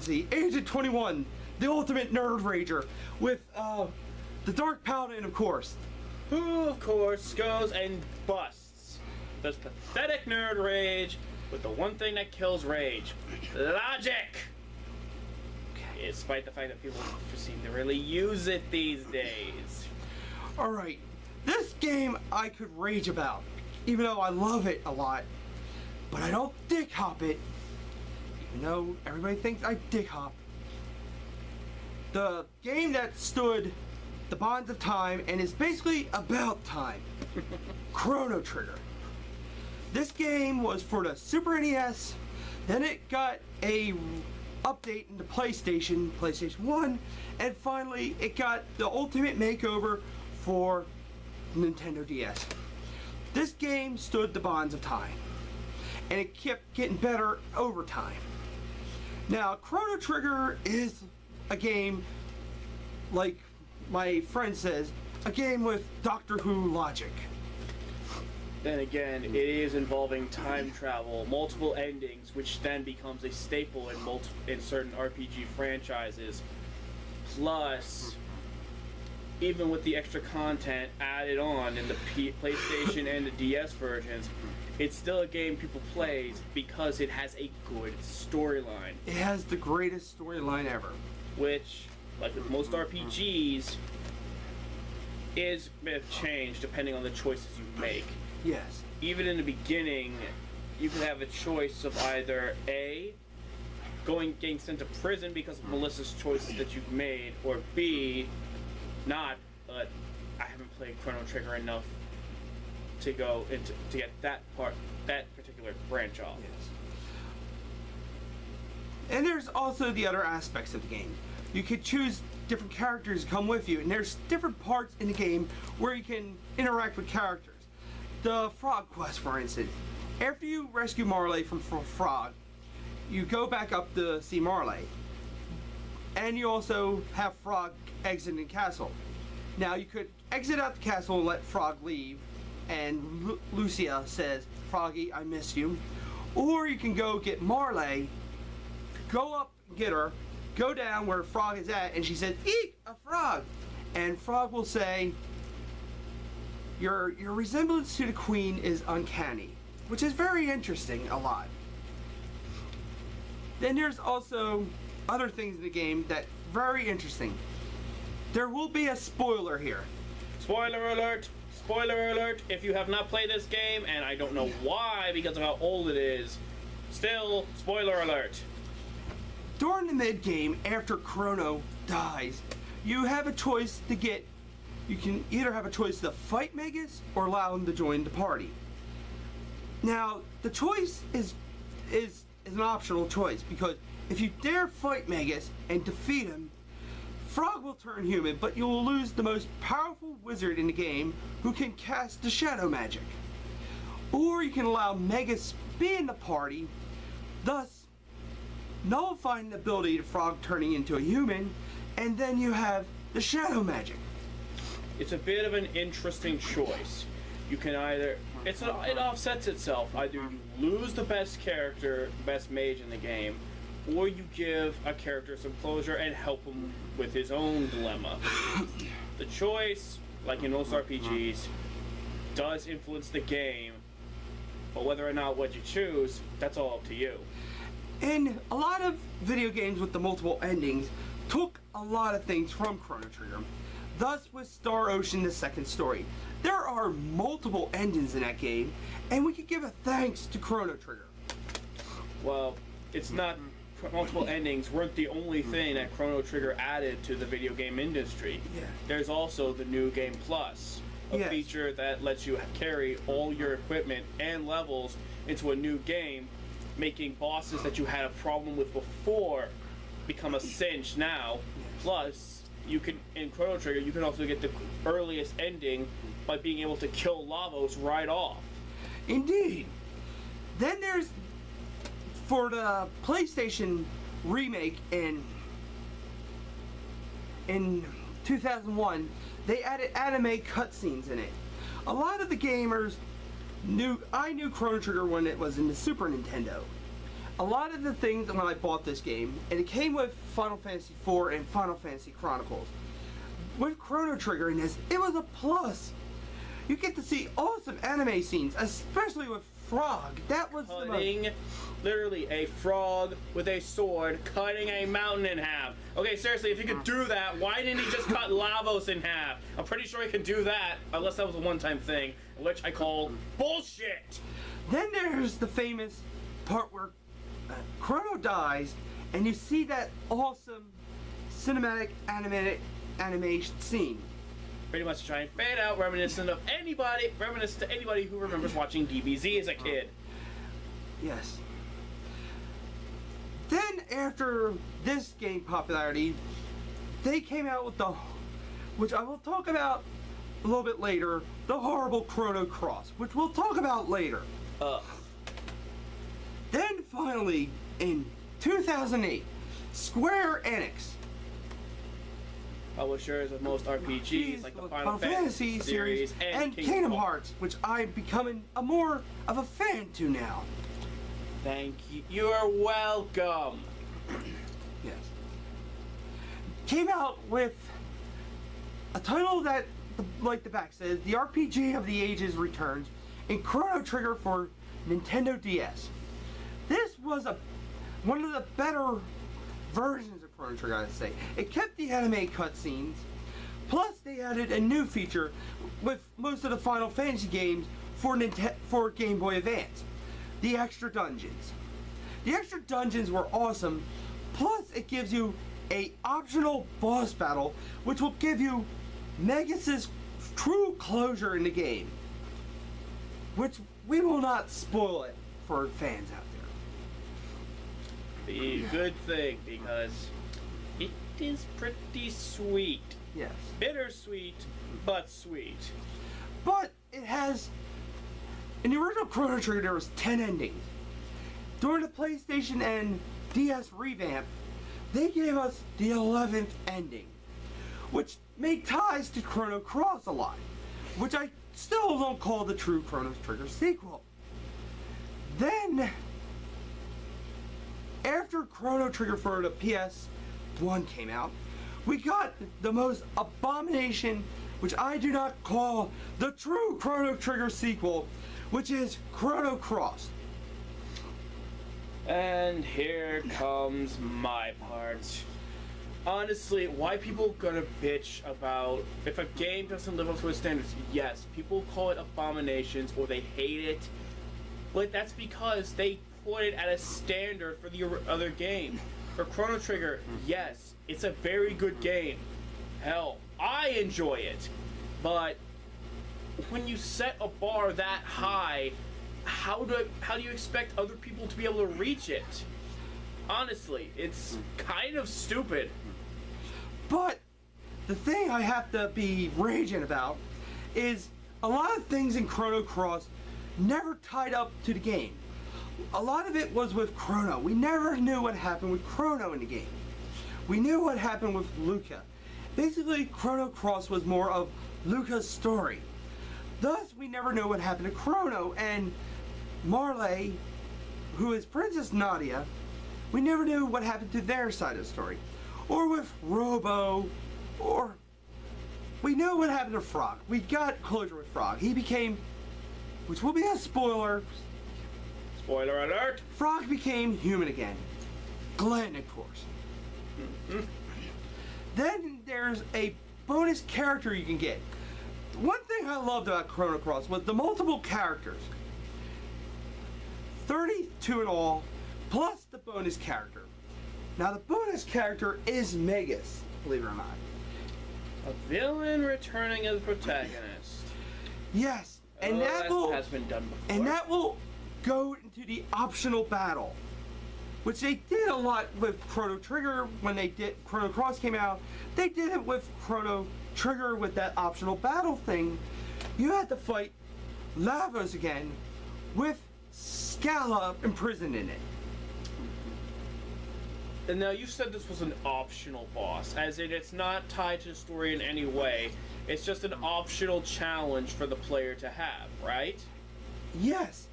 Fantasy, Agent 21, the ultimate nerd rager, with the Dark Paladin, of course. Who, of course, goes and busts this pathetic nerd rage with the one thing that kills rage: logic. Despite the fact that people seem to really use it these days. Alright, this game I could rage about, even though I love it a lot, but I don't dick hop it, even though everybody thinks I dick hop. The game that stood the bonds of time and is basically about time. Chrono Trigger. This game was for the Super NES, then it got a update into PlayStation 1, and finally it got the ultimate makeover for Nintendo DS. This game stood the bonds of time, and it kept getting better over time. Now, Chrono Trigger is a game, like my friend says, a game with Doctor Who logic. Then again, it is involving time travel, multiple endings, which then becomes a staple in certain RPG franchises. Plus, even with the extra content added on in the PlayStation and the DS versions, it's still a game people play because it has a good storyline. It has the greatest storyline ever. Which, like with most RPGs, is may have changed depending on the choices you make. Yes. Even in the beginning, you can have a choice of either A, getting sent to prison because of malicious choices that you've made, or B, not, but I haven't played Chrono Trigger enough to go into to get that particular branch off. Yes. And there's also the other aspects of the game. You could choose different characters to come with you, and there's different parts in the game where you can interact with characters. The Frog Quest, for instance. After you rescue Marley from Frog, you go back up to see Marley. And you also have Frog exit the castle. Now, you could exit out the castle and let Frog leave, and Lucia says, "Froggy, I miss you." Or you can go get Marley, go up, get her, go down where Frog is at, and she says, "Eek, a frog!" And Frog will say, Your resemblance to the Queen is uncanny, which is very interesting a lot. Then there's also other things in the game that very interesting. There will be a spoiler here. Spoiler alert! Spoiler alert! If you have not played this game, and I don't know why because of how old it is, still, spoiler alert. During the mid-game, after Chrono dies, you have a choice to get. You can either have a choice to fight Megas or allow him to join the party. Now, the choice is an optional choice, because if you dare fight Megas and defeat him, Frog will turn human, but you will lose the most powerful wizard in the game who can cast the shadow magic. Or you can allow Megas to be in the party, thus nullifying the ability of Frog turning into a human, and then you have the shadow magic. It's a bit of an interesting choice. You can either it offsets itself. Either you lose the best character, best mage in the game, or you give a character some closure and help him with his own dilemma. The choice, like in most RPGs, does influence the game, but whether or not what you choose, that's all up to you. And a lot of video games with the multiple endings took a lot of things from Chrono Trigger. Thus with Star Ocean: The Second Story. There are multiple endings in that game, and we could give a thanks to Chrono Trigger. Well, it's not, multiple endings weren't the only thing that Chrono Trigger added to the video game industry. Yeah. There's also the New Game Plus, a Yes. feature that lets you carry all your equipment and levels into a new game, making bosses that you had a problem with before become a cinch now. Plus, you can, in Chrono Trigger, you can also get the earliest ending by being able to kill Lavos right off. Indeed. Then there's, for the PlayStation remake in 2001, they added anime cutscenes in it. A lot of the gamers I knew Chrono Trigger when it was in the Super Nintendo. a lot of the things when I bought this game, and it came with Final Fantasy IV and Final Fantasy Chronicles. With Chrono Trigger in this, it was a plus. You get to see awesome anime scenes, especially with Frog. That was the most... Literally a frog with a sword cutting a mountain in half. Okay, seriously, if he could do that, why didn't he just cut Lavos in half? I'm pretty sure he could do that, unless that was a one-time thing, which I call bullshit. Then there's the famous part where Chrono dies, and you see that awesome cinematic animation scene. Pretty much try and fade out, reminiscent to anybody who remembers watching DBZ as a kid. Yes. Then after this gained popularity, they came out with which I will talk about a little bit later, the horrible Chrono Cross, which we'll talk about later. Then finally, in 2008, Square Enix, publishers of most RPGs like the Final Fantasy series and Kingdom Hearts, which I'm becoming more of a fan to now. Thank you. You're welcome. Yes. Came out with a title that, like the back says, the RPG of the Ages returns in Chrono Trigger for Nintendo DS. This was one of the better versions of Chrono Trigger, I'd say. It kept the anime cutscenes, plus they added a new feature with most of the Final Fantasy games for Game Boy Advance. The extra dungeons. The extra dungeons were awesome, plus it gives you a optional boss battle, which will give you Magus' true closure in the game. Which we will not spoil it for fans out there. The good thing, because it is pretty sweet. Yes. Bittersweet, but sweet. But it has... In the original Chrono Trigger, there was 10 endings. During the PlayStation and DS revamp, they gave us the 11th ending, which made ties to Chrono Cross a lot, which I still don't call the true Chrono Trigger sequel. Then, after Chrono Trigger for the PS1 came out, we got the most abomination, which I do not call the true Chrono Trigger sequel, which is Chrono Cross. And here comes my part. Honestly, why people gonna bitch about if a game doesn't live up to its standards? Yes, people call it abominations or they hate it, but that's because they put it at a standard for the other game. For Chrono Trigger, yes, it's a very good game. Hell, I enjoy it, but when you set a bar that high, how do you expect other people to be able to reach it? Honestly, it's kind of stupid. But the thing I have to be raging about is a lot of things in Chrono Cross never tied up to the game. A lot of it was with Chrono. We never knew what happened with Chrono in the game. We knew what happened with Luca. Basically, Chrono Cross was more of Luca's story. Thus, we never know what happened to Chrono and Marley, who is Princess Nadia. We never knew what happened to their side of the story. Or with Robo, or we knew what happened to Frog. We got closure with Frog. He became, which will be a spoiler. Spoiler alert! Frog became human again. Glenn, of course. Then there's a bonus character you can get. One thing I loved about Chrono Cross was the multiple characters. 32 in all, plus the bonus character. Now the bonus character is Magus, believe it or not. A villain returning as protagonist. Yes, and that has been done before. And that will go into the optional battle, which they did a lot with Chrono Trigger when they did Chrono Cross came out. They did it with Chrono Trigger with that optional battle thing. You had to fight Lavos again with Scala imprisoned in it. And now you said this was an optional boss, as in it's not tied to the story in any way. It's just an optional challenge for the player to have, right? Yes.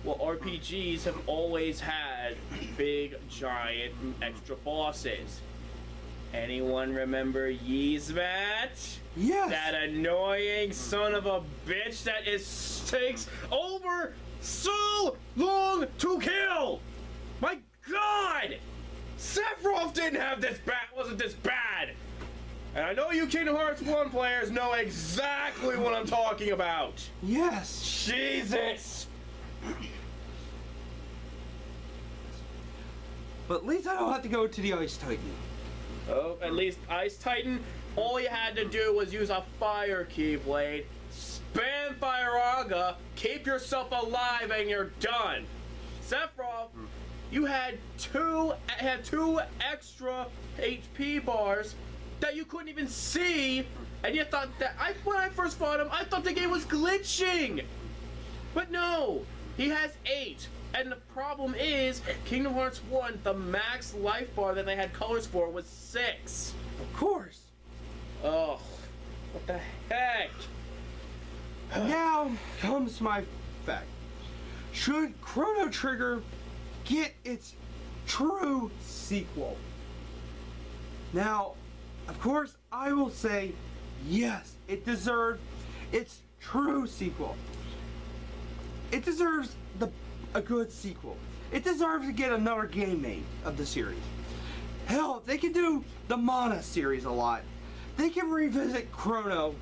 Well, RPGs have always had big, giant, extra bosses. Anyone remember Yzmat? Yes. That annoying son of a bitch that takes over so long to kill! My God! Sephiroth didn't have this bad, wasn't this bad! And I know you Kingdom Hearts 1 players know exactly what I'm talking about. Yes. Jesus! But at least I don't have to go to the Ice Titan. Oh, at least Ice Titan, all you had to do was use a fire keyblade, spam Firaga, keep yourself alive, and you're done. Sephiroth, you had two extra HP bars that you couldn't even see, and you thought that when I first fought him, I thought the game was glitching. But no, he has 8. And the problem is, Kingdom Hearts 1, the max life bar that they had colors for was 6. Of course. Oh, what the heck? Now comes my fact. Should Chrono Trigger get its true sequel? Now, of course, I will say yes, it deserved its true sequel. It deserves a good sequel. It deserves to get another game made of the series. Hell, if they can do the Mana series a lot, they can revisit Chrono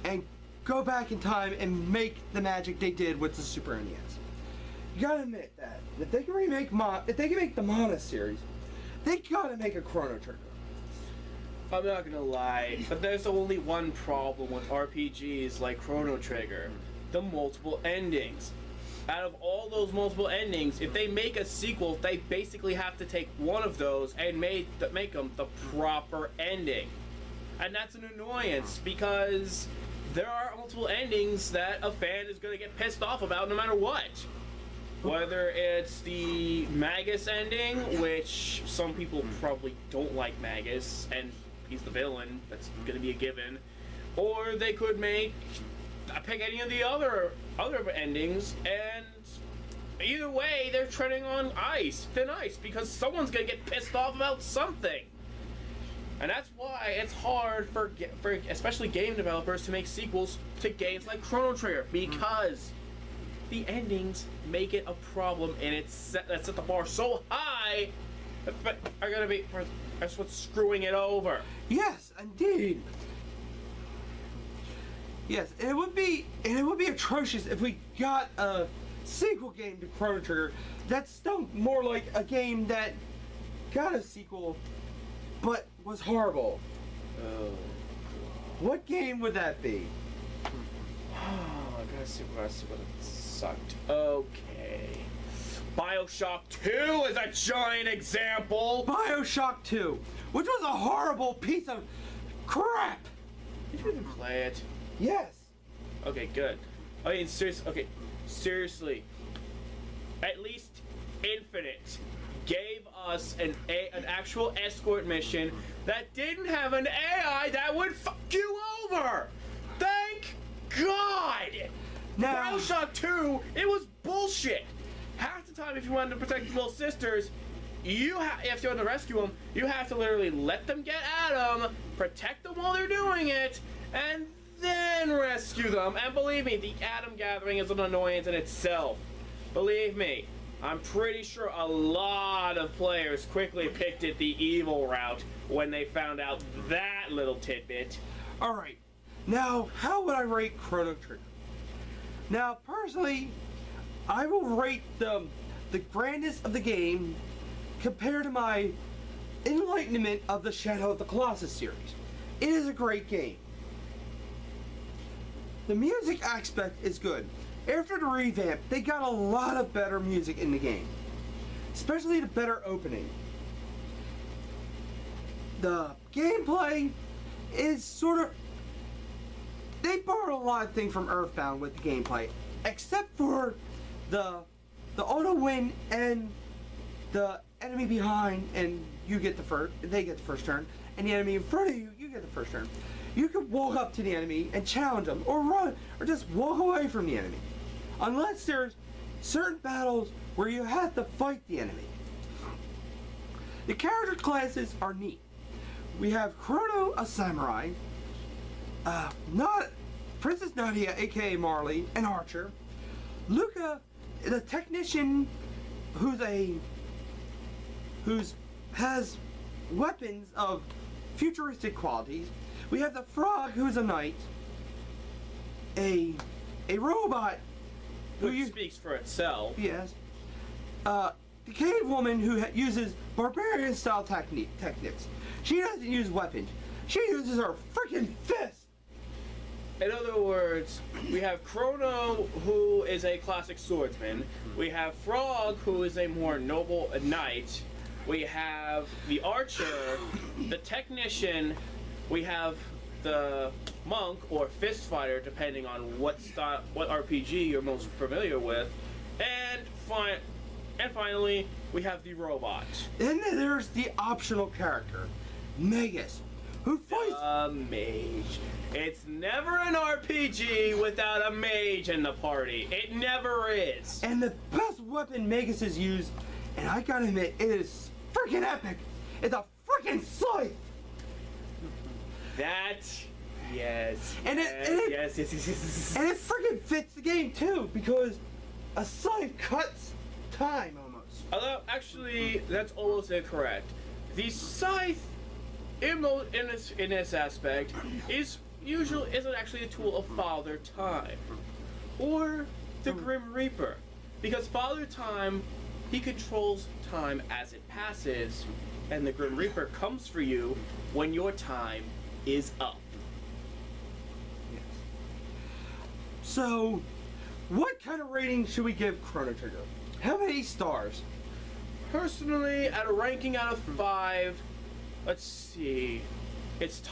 and go back in time and make the magic they did with the Super NES. You gotta admit that. If they can make the Mana series, they gotta make a Chrono Trigger. I'm not gonna lie, but there's only one problem with RPGs like Chrono Trigger: the multiple endings. Out of all those multiple endings, if they make a sequel, they basically have to take one of those and make them the proper ending. And that's an annoyance, because there are multiple endings that a fan is going to get pissed off about no matter what. Whether it's the Magus ending, which some people probably don't like Magus, and he's the villain, that's going to be a given. Or they could pick any of the other endings, and either way, they're treading on thin ice, because someone's gonna get pissed off about something. And that's why it's hard for especially game developers to make sequels to games like Chrono Trigger, because the endings make it a problem, and that set the bar so high that are gonna be that's what's screwing it over. Yes, indeed. Yes, and it would be atrocious if we got a sequel game to Chrono Trigger that stunk more like a game that got a sequel but was horrible. Oh. What game would that be? I gotta see what it sucked. Okay. BioShock 2 is a giant example! BioShock 2, which was a horrible piece of crap! Did you even play it? Yes. Okay, good. I mean, seriously. At least Infinite gave us an actual escort mission that didn't have an AI that would fuck you over! Thank God! Now, BioShock 2, it was bullshit! Half the time, if you wanted to protect the little sisters, if you want to rescue them, you have to literally let them get at them, protect them while they're doing it, and then rescue them. And believe me, the Atom Gathering is an annoyance in itself. Believe me, I'm pretty sure a lot of players quickly picked it the evil route when they found out that little tidbit. alright. Now, how would I rate Chrono Trigger? Now, personally, I will rate the grandness of the game compared to my enlightenment of the Shadow of the Colossus series. It is a great game. The music aspect is good. After the revamp, they got a lot of better music in the game. Especially the better opening. The gameplay is sort of... They borrowed a lot of things from Earthbound with the gameplay. Except for the auto win and the enemy behind, and they get the first turn. And the enemy in front of you, you get the first turn. You can walk up to the enemy and challenge them, or run, or just walk away from the enemy. Unless there's certain battles where you have to fight the enemy. The character classes are neat. We have Chorno, a samurai, not Princess Nadia, aka Marley, an archer. Luca, the technician, who's has weapons of futuristic qualities. We have the frog, who's a knight. A robot Which speaks for itself. Yes. The cave woman who uses barbarian style techniques. She doesn't use weapons. She uses her freaking fist. In other words, we have Chrono, who is a classic swordsman. We have Frog, who is a more noble knight. We have the archer, the technician. We have the monk or fist fighter, depending on what RPG you're most familiar with. And finally, we have the robot. Then there's the optional character, Magus, who fights. A mage. It's never an RPG without a mage in the party. It never is. And the best weapon Magus has used, and I gotta admit, it is freaking epic. It's a freaking scythe. Yes. And yes. And it freaking fits the game too, because a scythe cuts time almost. Although, actually, that's almost incorrect. The scythe, in this aspect, isn't actually a tool of Father Time or the Grim Reaper, because Father Time, he controls time as it passes, and the Grim Reaper comes for you when your time is up. Yes. So, what kind of rating should we give Chrono Trigger? How many stars? Personally, at a ranking out of 5, let's see. It's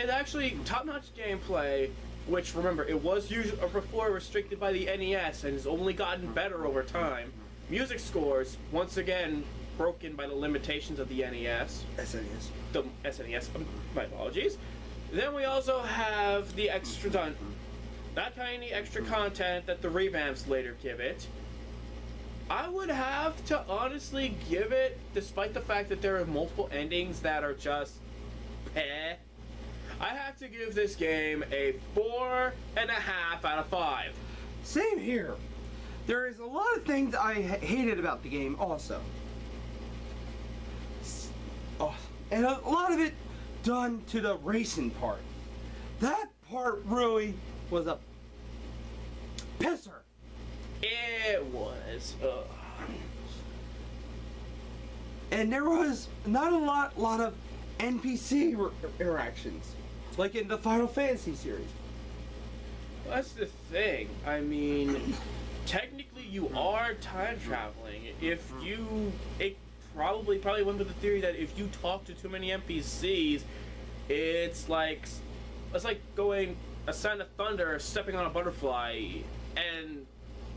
actually top-notch gameplay, which, remember, it was before restricted by the NES and has only gotten better over time. Music scores, once again, broken by the limitations of the NES. SNES. The SNES, my apologies. Then we also have the extra that kind of extra content that the revamps later give it. I would have to honestly give it, despite the fact that there are multiple endings that are just I have to give this game a 4.5 out of 5. Same here. There is a lot of things I hated about the game also. Oh, and a lot of it done to the racing part. That part really was a pisser. It was. And there was not a lot of NPC interactions, like in the Final Fantasy series. That's the thing. I mean, technically you are time traveling. It probably went with the theory that if you talk to too many NPCs, it's like going a sign of thunder, stepping on a butterfly, and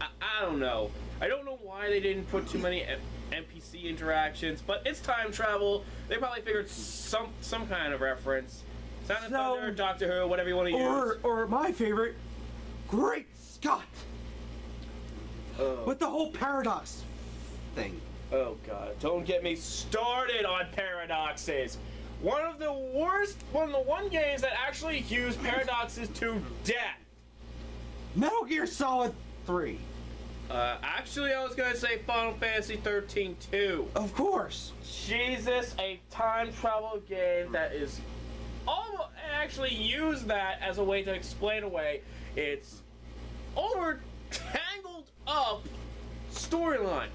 I don't know. I don't know why they didn't put too many NPC interactions, but it's time travel. They probably figured some kind of reference. Sound of Thunder, Doctor Who, whatever you want to use. Or my favorite, Great Scott! With the whole paradox thing. Oh god, don't get me started on paradoxes. One of the one games that actually used paradoxes to death. Metal Gear Solid 3. Actually, I was gonna say Final Fantasy 13 too. Of course. Jesus, a time travel game that is almost actually use that as a way to explain away its over tangled up storyline.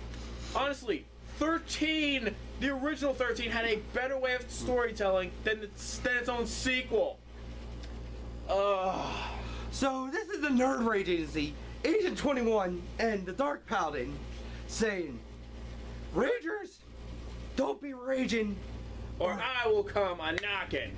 Honestly, 13, the original 13 had a better way of storytelling than its own sequel. So this is the Nerd Rage Agency, Agent 21, and the Dark Paladin saying, Ragers, don't be raging, or I will come a knocking.